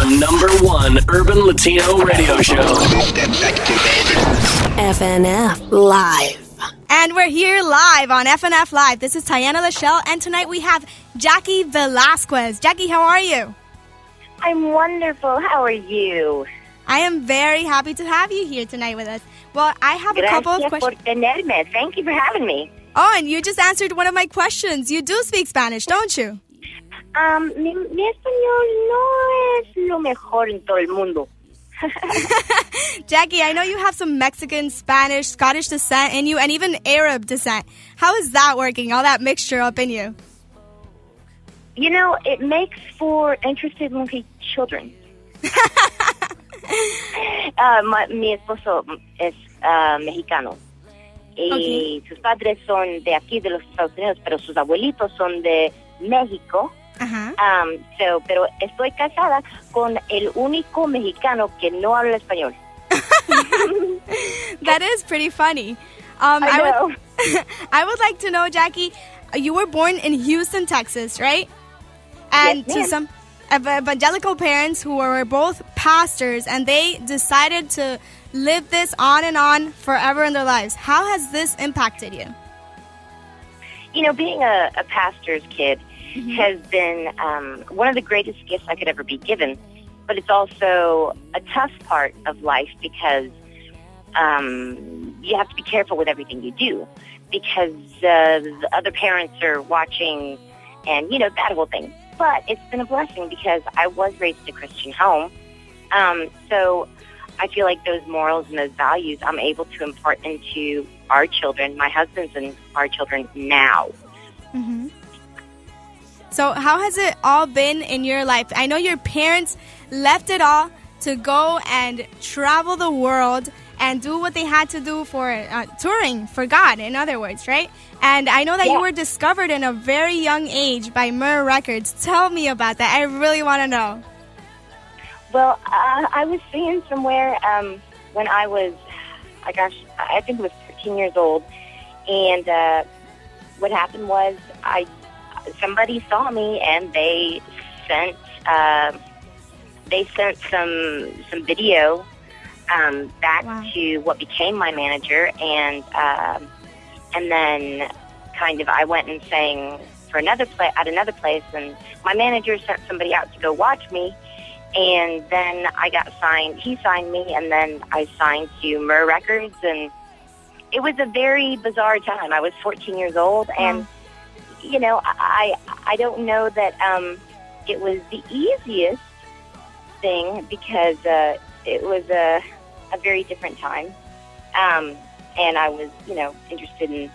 The #1 urban Latino radio show. FNF Live. And we're here live on FNF Live. This is Tiana Lachelle, and tonight we have Jaci Velasquez. Jaci, how are you? I'm wonderful. How are you? I am very happy to have you here tonight with us. Well, I have a couple of questions. Gracias por tenerme. Thank you for having me. Oh, and you just answered one of my questions. You do speak Spanish, don't you? Mi español no es lo mejor en todo el mundo. Jaci, I know you have some Mexican, Spanish, Scottish descent in you, and even Arab descent. How is that working, all that mixture up in you? You know, it makes for interesting children. Mi esposo es mexicano. Y sus padres son de aquí, de los Estados Unidos, pero sus abuelitos son de México. Pero estoy casada con el único mexicano que no habla español. That is pretty funny. I know. I would like to know, Jaci, you were born in Houston, Texas, right? And yes, to some evangelical parents who were both pastors, and they decided to live this on and on forever in their lives. How has this impacted you? You know, being a pastor's kid has been one of the greatest gifts I could ever be given, but it's also a tough part of life because you have to be careful with everything you do because the other parents are watching and, you know, that whole thing. But it's been a blessing because I was raised in a Christian home. So I feel like those morals and those values I'm able to impart into our children, my husband's and our children now. Mm-hmm. So how has it all been in your life? I know your parents left it all to go and travel the world and do what they had to do for touring for God, in other words, right? And I know that you were discovered in a very young age by Myrrh Records. Tell me about that. I really want to know. Well, I was singing somewhere when I was, I think it was 13 years old. And what happened was somebody saw me and they sent some video back to what became my manager, and then kind of I went and sang for at another place, and my manager sent somebody out to go watch me, and then I got signed. He signed me, and then I signed to Myrrh Records, and it was a very bizarre time. I was 14 years old, and you know, I don't know that it was the easiest thing because it was a very different time. And I was, you know, interested in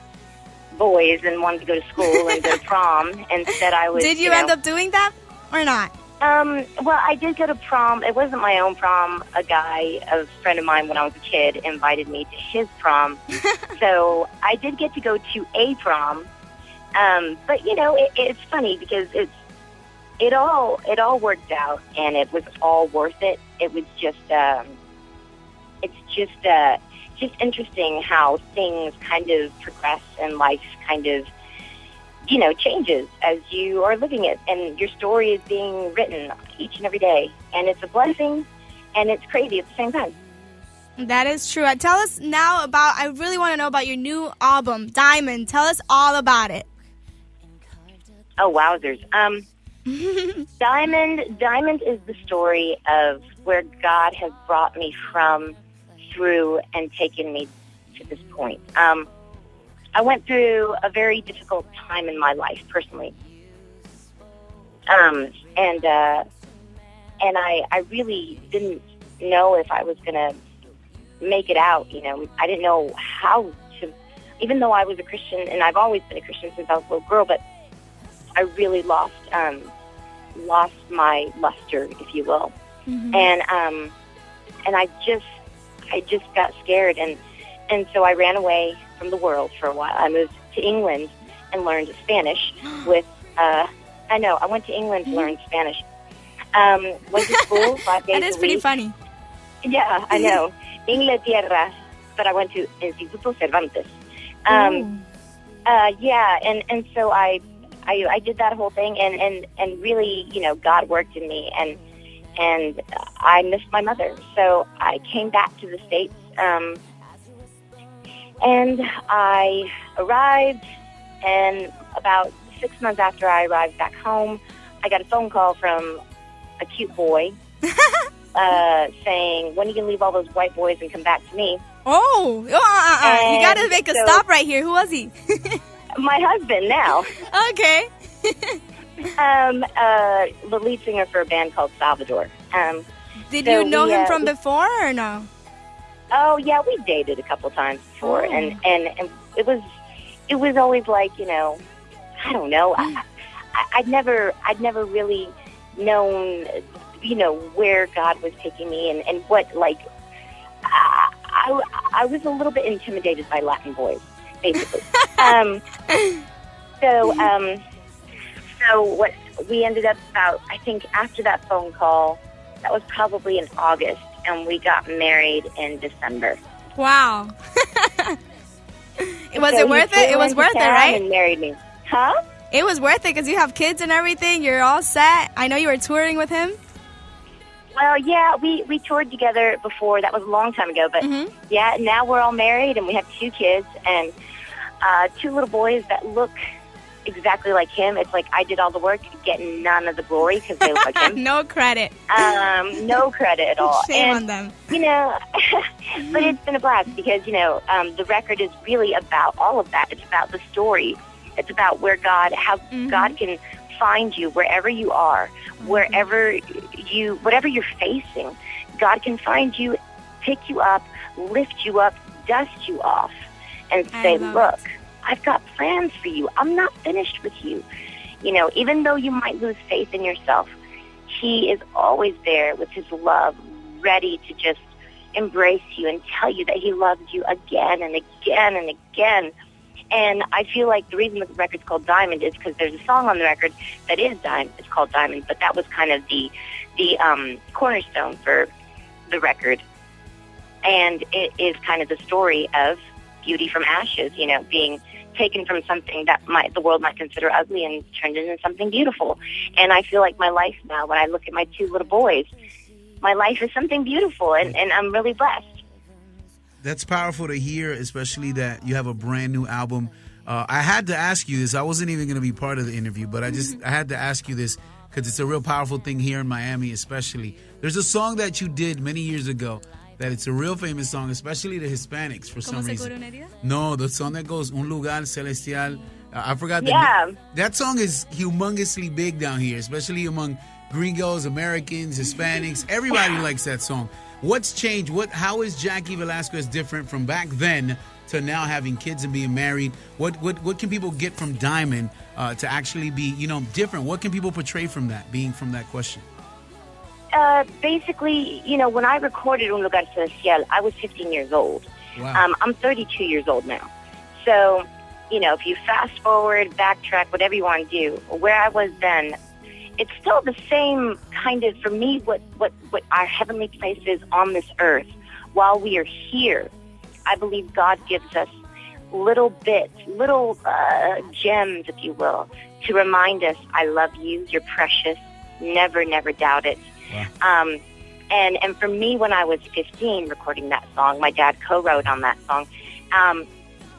boys and wanted to go to school and go to prom. Instead, I was. Did you end up doing that or not? Well, I did go to prom. It wasn't my own prom. A friend of mine when I was a kid, invited me to his prom. So I did get to go to a prom. But you know, it's funny because it all worked out, and it was all worth it. It was just just interesting how things kind of progress and life kind of, you know, changes as you are living it, and your story is being written each and every day, and it's a blessing, and it's crazy at the same time. That is true. Tell us now about. I really want to know about your new album, Diamond. Tell us all about it. Oh, wowzers. Diamond is the story of where God has brought me from, through, and taken me to this point. I went through a very difficult time in my life, personally. And I really didn't know if I was going to make it out, you know. I didn't know how to, even though I was a Christian, and I've always been a Christian since I was a little girl, but I really lost my luster, if you will. Mm-hmm. And I just got scared, and so I ran away from the world for a while. I moved to England and learned Spanish with I went to England to learn Spanish. Went to school 5 days a week. That is pretty funny. Yeah, I know. Inglaterra, but I went to Instituto Cervantes. And so I did that whole thing, and really, you know, God worked in me, and and I missed my mother. So I came back to the States, and I arrived, and about 6 months after I arrived back home, I got a phone call from a cute boy saying, when are you going to leave all those white boys and come back to me? Oh, you got to make a stop right here. Who was he? My husband now. Okay. The lead singer for a band called Salvador. Did you know him from before or no? Oh yeah, we dated a couple times before, and it was always like, you know, I don't know. I'd never really known, you know, where God was taking me and what, like, I was a little bit intimidated by Latin boys, basically. So what we ended up about, I think after that phone call, that was probably in August, and we got married in December. Wow. Was it worth it? It was worth it, right? And married me. Huh? It was worth it because you have kids and everything. You're all set. I know you were touring with him. Well, yeah, we toured together before. That was a long time ago. But, yeah, now we're all married, and we have 2 kids and 2 little boys that look exactly like him. It's like I did all the work, getting none of the glory because they look like him. No credit. No credit at all. Shame on them. You know, but it's been a blast because, you know, the record is really about all of that. It's about the story. It's about where how God can find you wherever you are, whatever you're facing. God can find you, pick you up, lift you up, dust you off, and say, look, I've got plans for you. I'm not finished with you. You know, even though you might lose faith in yourself, He is always there with His love, ready to just embrace you and tell you that He loves you again and again and again. And I feel like the reason the record's called Diamond is because there's a song on the record that is Diamond. It's called Diamond, but that was kind of the cornerstone for the record. And it is kind of the story of beauty from ashes, you know, being taken from something that the world might consider ugly and turned into something beautiful. And I feel like my life now, when I look at my 2 little boys, my life is something beautiful, and I'm really blessed. That's powerful to hear, especially that you have a brand new album. I had to ask you this. I wasn't even going to be part of the interview, but I had to ask you this because it's a real powerful thing here in Miami, especially. There's a song that you did many years ago that it's a real famous song, especially the Hispanics for some reason. No, the song that goes Un Lugar Celestial. I forgot the name. That song is humongously big down here, especially among gringos, Americans, Hispanics. Everybody likes that song. What's changed? How is Jaci Velasquez different from back then to now having kids and being married? What can people get from Diamond to actually be, you know, different? What can people portray from that, being from that question? Basically, you know, when I recorded Un Lugar Celestial, I was 15 years old. Wow. I'm 32 years old now. So, you know, if you fast forward, backtrack, whatever you want to do, where I was then, it's still the same kind of, for me, what our heavenly place is on this earth. While we are here, I believe God gives us little bits, little gems, if you will, to remind us, I love you, you're precious, never, never doubt it. Wow. And for me, when I was 15 recording that song, my dad co-wrote on that song,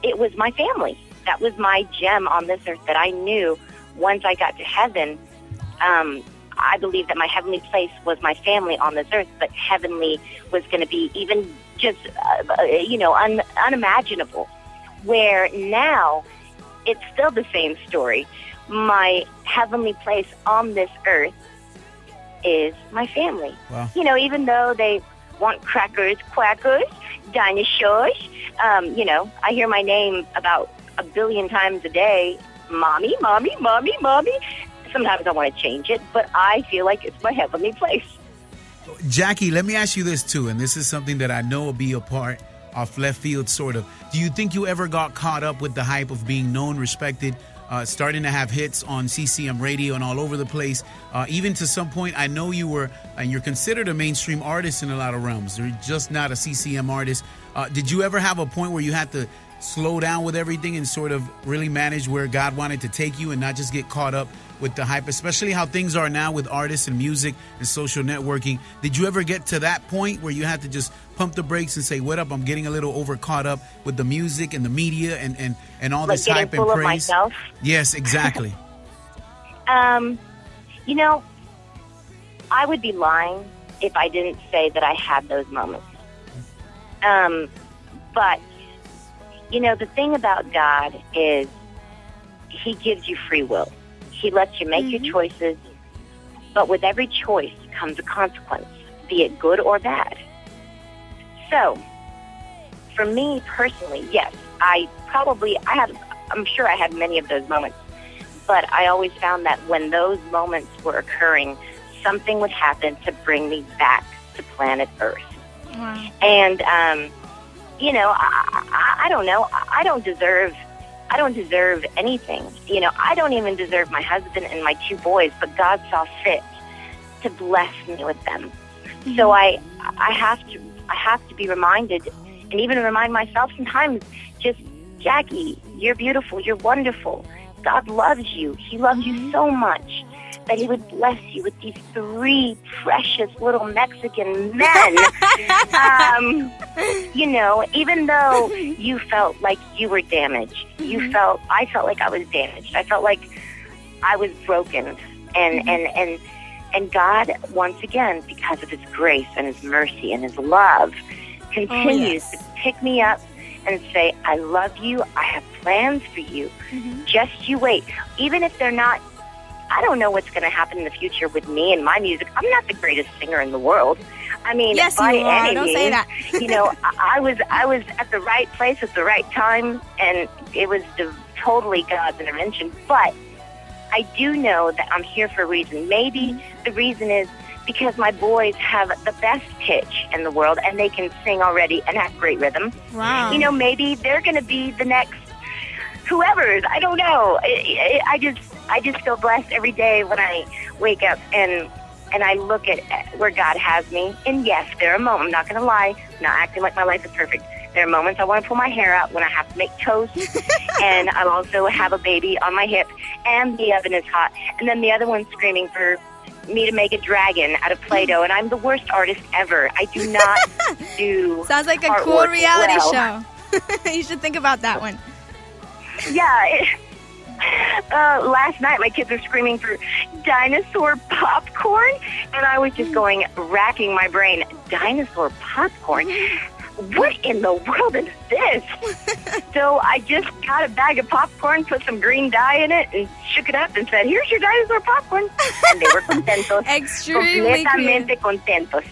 it was my family. That was my gem on this earth that I knew once I got to heaven. I believe that my heavenly place was my family on this earth, but heavenly was going to be even just, unimaginable. Where now, it's still the same story. My heavenly place on this earth is my family. Wow. You know, even though they want crackers, quackers, dinosaurs, I hear my name about 1 billion times a day. Mommy, mommy, mommy, mommy. Sometimes I want to change it, but I feel like it's my heavenly place. Jaci, let me ask you this too, and this is something that I know will be a part of left field, sort of. Do you think you ever got caught up with the hype of being known, respected, starting to have hits on CCM radio and all over the place? Even to some point, I know you're considered a mainstream artist in a lot of realms. You're just not a CCM artist. Did you ever have a point where you had to slow down with everything and sort of really manage where God wanted to take you and not just get caught up with the hype, especially how things are now with artists and music and social networking? Did you ever get to that point where you had to just pump the brakes and say, what up, I'm getting a little over caught up with the music and the media and all this hype and full praise? Of myself? Yes, exactly. You know, I would be lying if I didn't say that I had those moments. But, you know, the thing about God is he gives you free will. He lets you make your choices, but with every choice comes a consequence, be it good or bad. So, for me personally, yes, I'm sure I had many of those moments, but I always found that when those moments were occurring, something would happen to bring me back to planet Earth. Wow. And, you know, I don't know. I don't deserve anything. You know, I don't even deserve my husband and my 2 boys, but God saw fit to bless me with them. Mm-hmm. So I have to be reminded, and even remind myself sometimes, just, Jackie, you're beautiful, you're wonderful. God loves you. He loves you so much that he would bless you with these 3 precious little Mexican men. You know, even though you felt like you were damaged, I felt like I was damaged. I felt like I was broken. And God, once again, because of his grace and his mercy and his love, continues to pick me up and say, I love you. I have plans for you. Just you wait. Even if they're not, I don't know what's going to happen in the future with me and my music. I'm not the greatest singer in the world. I mean, yes, by you are. any Don't means, say that. you know, I was at the right place at the right time, and it was totally God's intervention. But I do know that I'm here for a reason. Maybe the reason is because my boys have the best pitch in the world, and they can sing already and have great rhythm. Wow. You know, maybe they're going to be the next whoever's. I don't know. I just feel blessed every day when I wake up and I look at where God has me. And yes, there are moments, I'm not going to lie, I'm not acting like my life is perfect. There are moments I want to pull my hair out when I have to make toast, and I also have a baby on my hip, and the oven is hot. And then the other one's screaming for me to make a dragon out of Play-Doh, and I'm the worst artist ever. I do not do Sounds like a artwork cool reality well. show. You should think about that one. Yeah. Last night, my kids were screaming for dinosaur popcorn, and I was just racking my brain. Dinosaur popcorn? What in the world is this? So I just got a bag of popcorn, put some green dye in it, and shook it up and said, here's your dinosaur popcorn. And they were contentos. Extremely completamente contentos.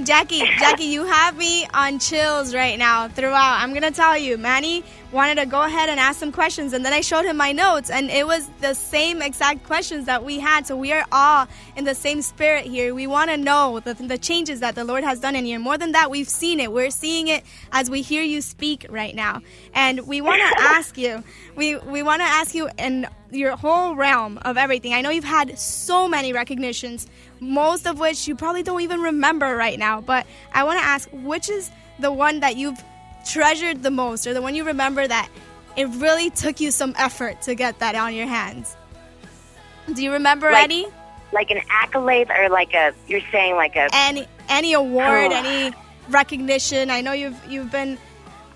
Jackie, you have me on chills right now throughout. I'm going to tell you, Manny wanted to go ahead and ask some questions, and then I showed him my notes, and it was the same exact questions that we had. So we are all in the same spirit here. We want to know the changes that the Lord has done in you. And more than that, we've seen it. We're seeing it as we hear you speak right now. And we want to ask you, we want to ask you in your whole realm of everything. I know you've had so many recognitions, most of which you probably don't even remember right now. But I want to ask, which is the one that you've treasured the most, or the one you remember that it really took you some effort to get that on your hands? Do you remember any? Like an accolade, or you're saying any award, any recognition? I know you've been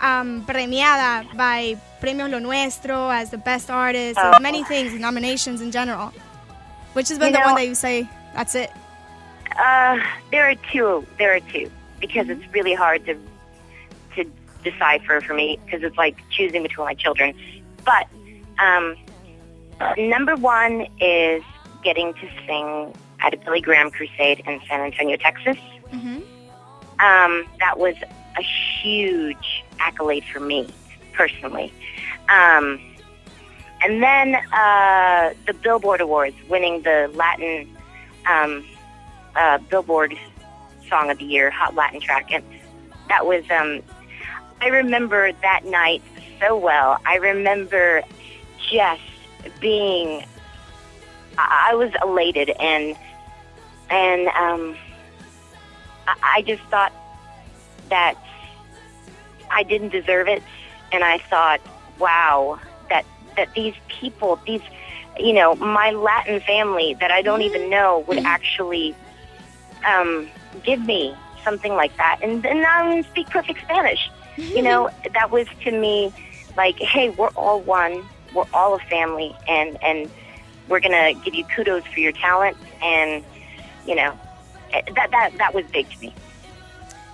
premiada by Premios Lo Nuestro as the best artist, and many things, nominations in general. Which has been the one that you say, that's it? There are two, because it's really hard to decipher for me, because it's like choosing between my children. But number one is getting to sing at a Billy Graham crusade in San Antonio, Texas. That was a huge accolade for me personally. And then the Billboard Awards, winning the Latin Billboard Song of the Year, Hot Latin Track. And that was, I remember that night so well. I remember just being, I was elated, and I just thought that I didn't deserve it, and I thought, wow, that these people, these, my Latin family that I don't even know would actually give me something like that. And now I even speak perfect Spanish. That was to me like, hey, we're all one. We're all a family, and we're going to give you kudos for your talent. And, that was big to me.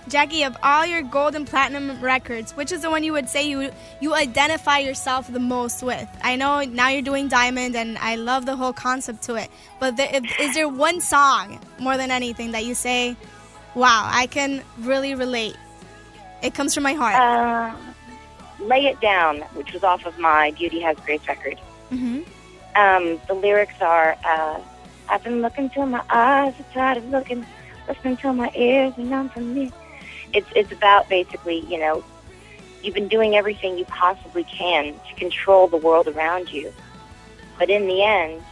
Jaci, of all your gold and platinum records, which is the one you would say you identify yourself the most with? I know now you're doing Diamond, and I love the whole concept to it. But is there one song, more than anything, that you say, wow, I can really relate? It comes from my heart. Lay It Down, which was off of my Beauty Has Grace record. Mm-hmm. The lyrics are, I've been looking till my eyes are tired of looking, listening till my ears are numb from me. It's about basically, you've been doing everything you possibly can to control the world around you. But in the end,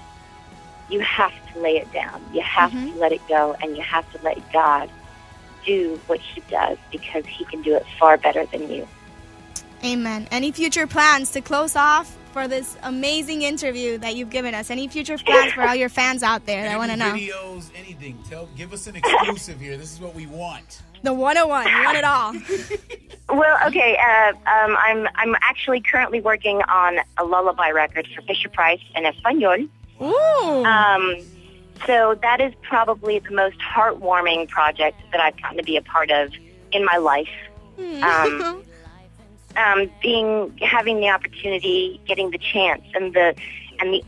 you have to lay it down. You have to let it go, and you have to let God do what he does, because he can do it far better than you. Amen. Any future plans to close off for this amazing interview that you've given us? Any future plans for all your fans out there that want to know? Videos, anything. Give us an exclusive here. This is what we want. The 101. You want it all. Well, okay. I'm actually currently working on a lullaby record for Fisher-Price in Espanol. Ooh. So that is probably the most heartwarming project that I've gotten to be a part of in my life. Having the opportunity, getting the chance, and the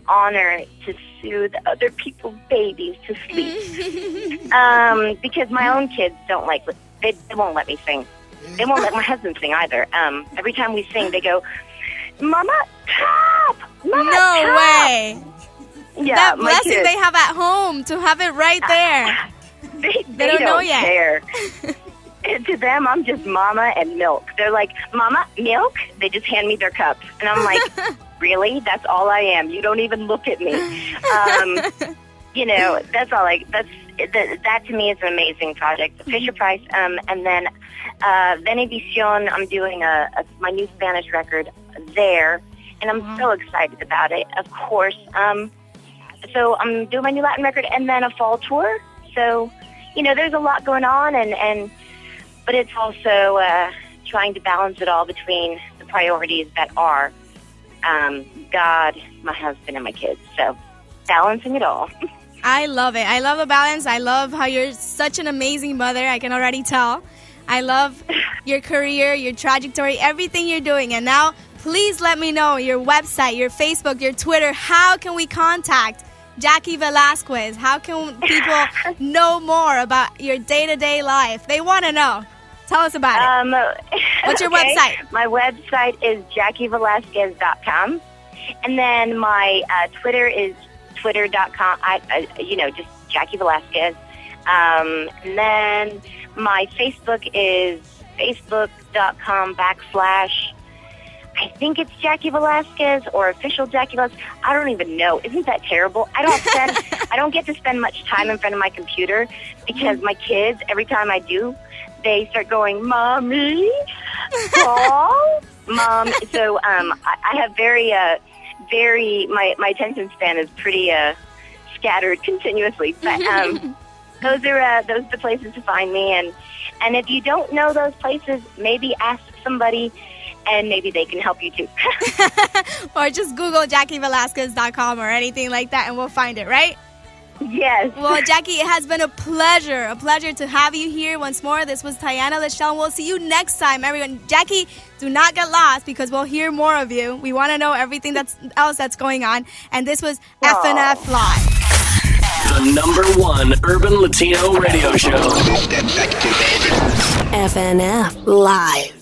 honor to soothe other people's babies to sleep. Because my own kids don't they won't let me sing. They won't let my husband sing either. Every time we sing, they go, "Mama, top! Mama, no top!" way. Yeah, that my blessing kids. they have at home to have it right there. They don't know yet. care. To them, I'm just mama and milk. They're like, "Mama, milk?" They just hand me their cups. And I'm like, really? That's all I am. You don't even look at me. That's all that to me is an amazing project. The Fisher-Price, and then Venevisión, I'm doing my new Spanish record there. And I'm so excited about it, of course. So I'm doing my new Latin record and then a fall tour. So, there's a lot going on, but it's also trying to balance it all between the priorities that are God, my husband, and my kids. So balancing it all. I love it. I love the balance. I love how you're such an amazing mother. I can already tell. I love your career, your trajectory, everything you're doing. And now, please let me know your website, your Facebook, your Twitter. How can we contact Jaci Velasquez? How can people know more about your day-to-day life? They want to know. Tell us about it. What's your website? My website is JaciVelasquez.com. And then my Twitter is Twitter.com. Just Jaci Velasquez. And then my Facebook is Facebook.com/ I think it's Jaci Velasquez or official Jaci Velasquez. I don't even know. Isn't that terrible? I don't get to spend much time in front of my computer because my kids, every time I do, they start going, "Mommy, Paul, Mom." So I have my attention span is pretty scattered continuously. But those are the places to find me. And if you don't know those places, maybe ask somebody, and maybe they can help you too. Or just Google JaciVelasquez.com or anything like that, and we'll find it, right? Yes. Well, Jaci, it has been a pleasure to have you here once more. This was Tiana Lachelle, and we'll see you next time, everyone. Jaci, do not get lost because we'll hear more of you. We want to know everything else that's going on. And this was FNF Live. The #1 Urban Latino radio show. FNF Live.